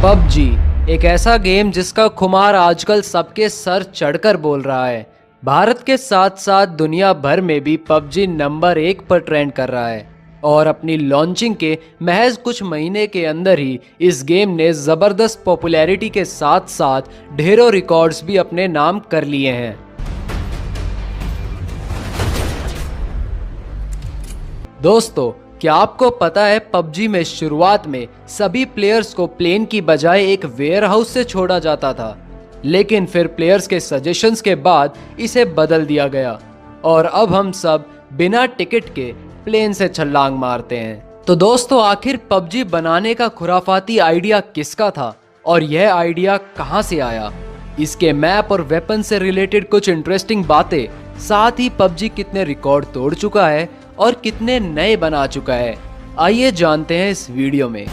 PUBG एक ऐसा game जिसका खुमार आजकल सबके सर चढ़कर बोल रहा है। भारत के साथ साथ दुनिया भर में भी पबजी नंबर 1 पर ट्रेंड कर रहा है और अपनी लॉन्चिंग के महज कुछ महीने के अंदर ही इस गेम ने ज़बरदस्त पॉपुलैरिटी के साथ साथ ढेरों रिकॉर्ड्स भी अपने नाम कर लिए हैं। दोस्तों, क्या आपको पता है पबजी में शुरुआत में सभी प्लेयर्स को प्लेन की बजाय एक वेयरहाउस से छोड़ा जाता था, लेकिन फिर प्लेयर्स के सजेशंस के बाद इसे बदल दिया गया और अब हम सब बिना टिकट के प्लेन से छलांग मारते हैं। तो दोस्तों, आखिर पबजी बनाने का खुराफाती आइडिया किसका था और यह आइडिया कहां से आया? इसके मैप और वेपन से रिलेटेड कुछ इंटरेस्टिंग बातें, साथ ही पबजी कितने रिकॉर्ड तोड़ चुका है और कितने नए बना चुका है, आइए जानते हैं इस वीडियो में।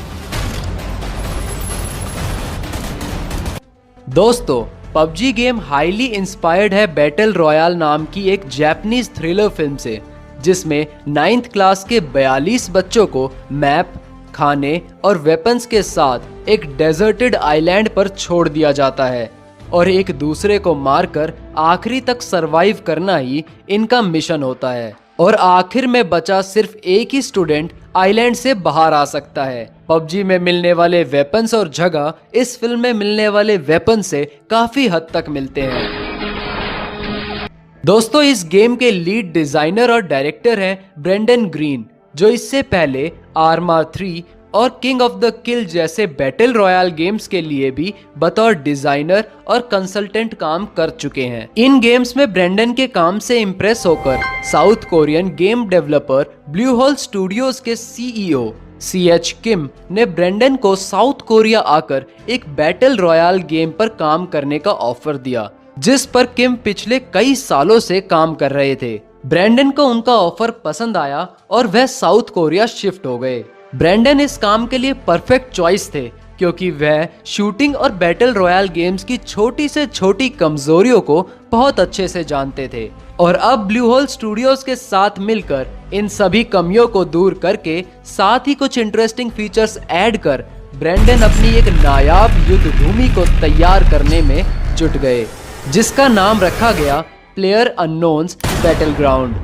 दोस्तों, पबजी गेम हाईली इंस्पायर्ड है बैटल रॉयल नाम की एक जापानीज थ्रिलर फिल्म से, जिसमें 9th क्लास के 42 बच्चों को मैप, खाने और वेपन्स के साथ एक डेजर्टेड आइलैंड पर छोड़ दिया जाता है और एक दूसरे को मारकर आखिरी तक सरवाइव करना ही इनका मिशन होता है। और आखिर में बचा सिर्फ एक ही स्टूडेंट आइलैंड से बाहर आ सकता है। पबजी में मिलने वाले वेपन्स और जगह इस फिल्म में मिलने वाले वेपन से काफी हद तक मिलते हैं। दोस्तों, इस गेम के लीड डिजाइनर और डायरेक्टर हैं ब्रेंडन ग्रीन, जो इससे पहले आर्मा 3 और किंग ऑफ द किल जैसे बैटल रॉयल गेम्स के लिए भी बतौर डिजाइनर और कंसल्टेंट काम कर चुके हैं। इन गेम्स में ब्रेंडन के काम से इंप्रेस होकर south Korean game developer blue hole studios के सीईओ CH किम ने ब्रेंडन को साउथ कोरिया आकर एक बैटल रॉयल गेम पर काम करने का ऑफर दिया, जिस पर किम पिछले कई सालों से काम कर रहे थे। ब्रेंडन को उनका ऑफर पसंद आया और वह साउथ कोरिया शिफ्ट हो गए। ब्रेंडन इस काम के लिए परफेक्ट चॉइस थे, क्योंकि वह शूटिंग और बैटल रॉयल गेम्स की छोटी से छोटी कमजोरियों को बहुत अच्छे से जानते थे। और अब ब्लू होल स्टूडियोज के साथ मिलकर इन सभी कमियों को दूर करके साथ ही कुछ इंटरेस्टिंग फीचर्स ऐड कर ब्रेंडन अपनी एक नायाब युद्ध भूमि को तैयार करने में जुट गए, जिसका नाम रखा गया प्लेयर अननोन्स बैटलग्राउंड।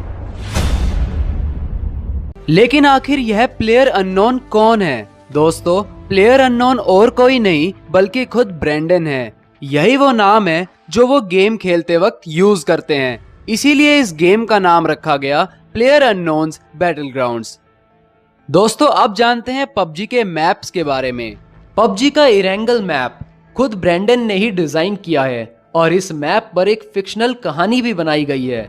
लेकिन आखिर यह प्लेयर अननोन कौन है? दोस्तों, प्लेयर अननोन और कोई नहीं बल्कि खुद ब्रेंडन है। यही वो नाम है जो वो गेम खेलते वक्त यूज करते हैं, इसीलिए इस गेम का नाम रखा गया प्लेयर अननोन्स बैटलग्राउंड्स। दोस्तों, अब जानते हैं पबजी के मैप्स के बारे में। पबजी का इरेंगल मैप खुद ब्रेंडन ने ही डिजाइन किया है और इस मैप पर एक फिक्शनल कहानी भी बनाई गई है।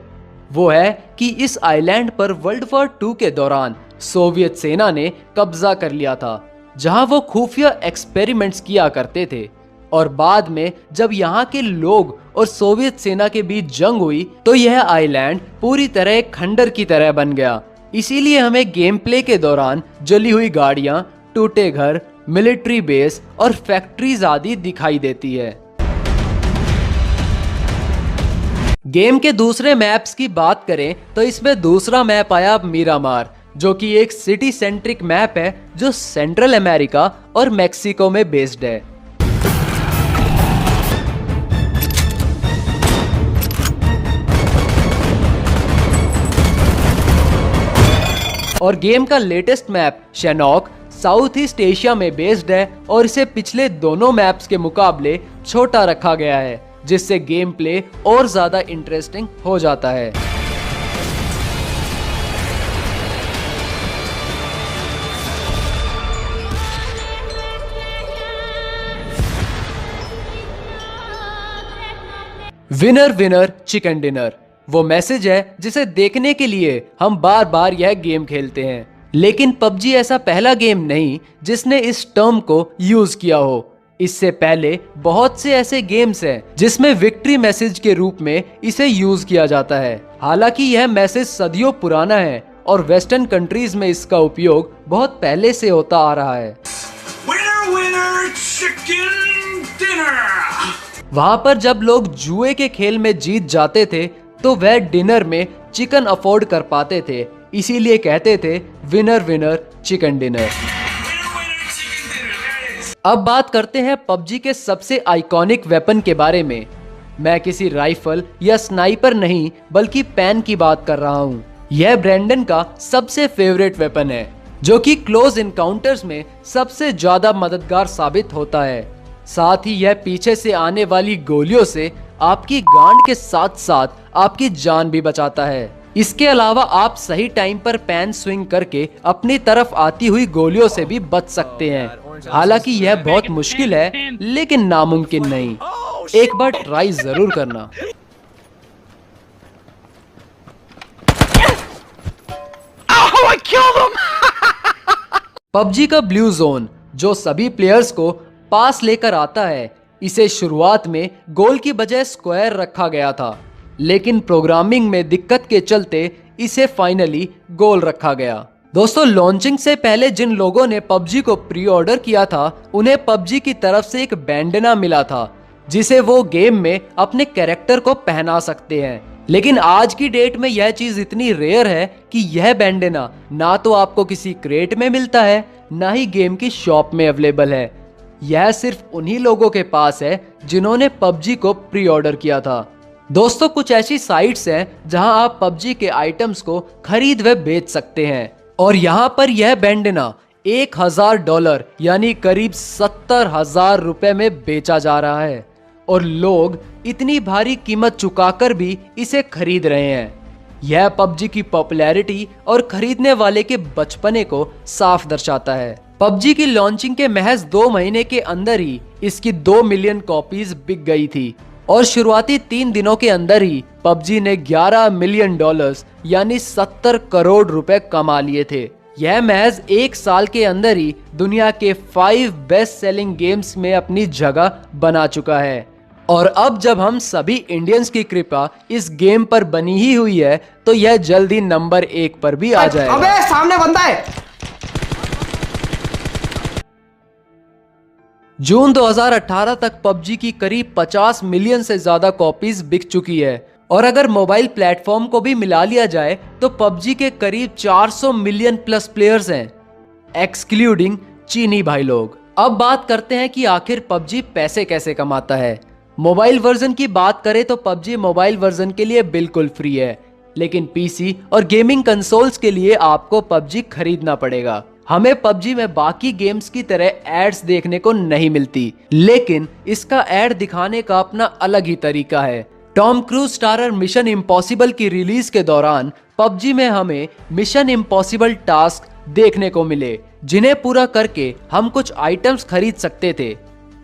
वो है कि इस आइलैंड पर वर्ल्ड वॉर 2 के दौरान सोवियत सेना ने कब्जा कर लिया था, जहां वो खुफिया एक्सपेरिमेंट्स किया करते थे। और बाद में जब यहाँ के लोग और सोवियत सेना के बीच जंग हुई तो यह आइलैंड पूरी तरह एक खंडर की तरह बन गया। इसीलिए हमें गेम प्ले के दौरान जली हुई गाड़ियां, टूटे घर, मिलिट्री बेस और फैक्ट्रीज आदि दिखाई देती है। गेम के दूसरे मैप्स की बात करें तो इसमें दूसरा मैप आया मीरामार, जो कि एक सिटी सेंट्रिक मैप है जो सेंट्रल अमेरिका और मेक्सिको में बेस्ड है। और गेम का लेटेस्ट मैप शेनॉक साउथ ईस्ट एशिया में बेस्ड है और इसे पिछले दोनों मैप्स के मुकाबले छोटा रखा गया है, जिससे गेम प्ले और ज्यादा इंटरेस्टिंग हो जाता है। विनर विनर चिकन डिनर वो मैसेज है जिसे देखने के लिए हम बार बार यह गेम खेलते हैं। लेकिन पबजी ऐसा पहला गेम नहीं जिसने इस टर्म को यूज किया हो। इससे पहले बहुत से ऐसे गेम्स हैं जिसमें विक्ट्री मैसेज के रूप में इसे यूज किया जाता है। हालांकि यह मैसेज सदियों पुराना है और वेस्टर्न कंट्रीज में इसका उपयोग बहुत पहले से होता आ रहा है। Winner, winner, chicken dinner! वहां पर जब लोग जुए के खेल में जीत जाते थे तो वह डिनर में चिकन अफोर्ड कर पाते थे, इसीलिए कहते थे विनर विनर चिकन डिनर। अब बात करते हैं पबजी के सबसे आइकॉनिक वेपन के बारे में। मैं किसी राइफल या स्नाइपर नहीं बल्कि पेन की बात कर रहा हूँ। यह ब्रैंडन का सबसे फेवरेट वेपन है जो कि क्लोज इनकाउंटर्स में सबसे ज्यादा मददगार साबित होता है। साथ ही यह पीछे से आने वाली गोलियों से आपकी गांड के साथ साथ आपकी जान भी बचाता है। इसके अलावा आप सही टाइम पर पेन स्विंग करके अपनी तरफ आती हुई गोलियों से भी बच सकते हैं। हालांकि यह बहुत मुश्किल है लेकिन नामुमकिन नहीं। एक बार ट्राई जरूर करना। पबजी का ब्लू जोन जो सभी प्लेयर्स को पास लेकर आता है, इसे शुरुआत में गोल की बजाय स्क्वायर रखा गया था, लेकिन प्रोग्रामिंग में दिक्कत के चलते इसे फाइनली गोल रखा गया। दोस्तों, लॉन्चिंग से पहले जिन लोगों ने पबजी को प्री ऑर्डर किया था उन्हें पबजी की तरफ से एक बैंडना मिला था जिसे वो गेम में अपने कैरेक्टर को पहना सकते हैं। लेकिन आज की डेट में यह चीज इतनी रेयर है कि यह बैंडना ना तो आपको किसी क्रेट में मिलता है ना ही गेम की शॉप में अवेलेबल है। यह सिर्फ उन्हीं लोगों के पास है जिन्होंने पबजी को प्री ऑर्डर किया था। दोस्तों, कुछ ऐसी साइट्स हैं जहां आप पबजी के आइटम्स को खरीद व बेच सकते हैं और यहां पर यह बैंडना $1000 यानी करीब 70,000 रुपए में बेचा जा रहा है और लोग इतनी भारी कीमत चुकाकर भी इसे खरीद रहे हैं। यह पबजी की पॉपुलैरिटी और खरीदने वाले के बचपने को साफ दर्शाता है। पबजी की लॉन्चिंग के महज 2 महीने के अंदर ही इसकी 2 मिलियन कॉपीज बिक गई थी और शुरुआती 3 दिनों के अंदर ही पबजी ने $11 मिलियन यानी 70 करोड़ रुपए कमा लिए थे। यह महज 1 साल के अंदर ही दुनिया के 5 बेस्ट सेलिंग गेम्स में अपनी जगह बना चुका है। और अब जब हम सभी इंडियंस की कृपा इस गेम पर बनी ही हुई है तो यह जल्दी नंबर 1 पर भी आ जाएगा। अबे सामने बंदा है। जून 2018 तक पबजी की करीब 50 मिलियन से ज्यादा कॉपीज बिक चुकी है और अगर मोबाइल प्लेटफॉर्म को भी मिला लिया जाए तो पबजी के करीब 400 मिलियन प्लस प्लेयर्स हैं, एक्सक्लूडिंग चीनी भाई लोग। अब बात करते हैं कि आखिर पबजी पैसे कैसे कमाता है। मोबाइल वर्जन की बात करें तो पबजी मोबाइल वर्जन के लिए बिल्कुल फ्री है, लेकिन पीसी और गेमिंग कंसोल्स के लिए आपको पबजी खरीदना पड़ेगा। हमें पबजी में बाकी गेम्स की तरह एड्स देखने को नहीं मिलती, लेकिन इसका एड दिखाने का अपना अलग ही तरीका है। Tom cruise starrer mission impossible की रिलीज के दौरान पबजी में हमें मिशन इम्पॉसिबल टास्क देखने को मिले जिन्हें पूरा करके हम कुछ आइटम्स खरीद सकते थे।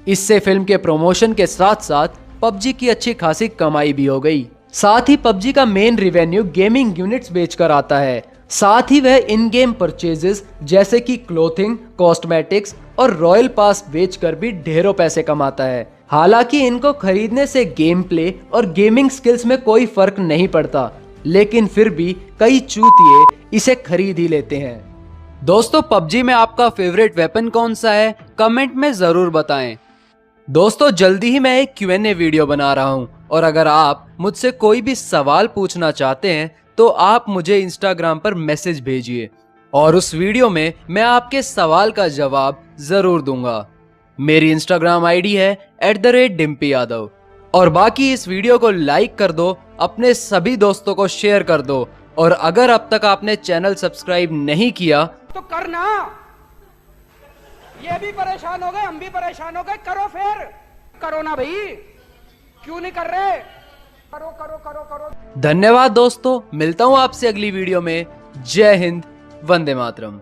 इससे फिल्म के प्रमोशन के साथ साथ पबजी की अच्छी खासी कमाई भी हो गई। साथ ही पबजी का मेन रिवेन्यू गेमिंग यूनिट्स बेचकर आता है। साथ ही वह इन गेम परचेजेस जैसे कि क्लोथिंग, कॉस्मेटिक्स और रॉयल पास बेचकर भी ढेरों पैसे कमाता है। हालांकि इनको खरीदने से गेम प्ले और गेमिंग स्किल्स में कोई फर्क नहीं पड़ता, लेकिन फिर भी कई चूतिए इसे खरीद ही लेते हैं। दोस्तों, पबजी में आपका फेवरेट वेपन कौन सा है? कमेंट में जरूर बताएं। दोस्तों, जल्दी ही मैं एक Q&A वीडियो बना रहा हूं और अगर आप मुझसे कोई भी सवाल पूछना चाहते हैं तो आप मुझे इंस्टाग्राम पर मैसेज भेजिए और उस वीडियो में मैं आपके सवाल का जवाब जरूर दूंगा। मेरी इंस्टाग्राम आईडी है @dimpyadav। और बाकी इस वीडियो को लाइक कर दो, अपने सभी दोस्तों को शेयर कर दो और अगर अब तक आपने चैनल सब्सक्राइब नहीं किया तो करना। ये भी परेशान हो गए, हम भी परेशान हो गए। करो फिर, करो ना भाई, क्यों नहीं कर रहे? करो करो करो करो। धन्यवाद दोस्तों, मिलता हूं आपसे अगली वीडियो में। जय हिंद, वंदे मातरम।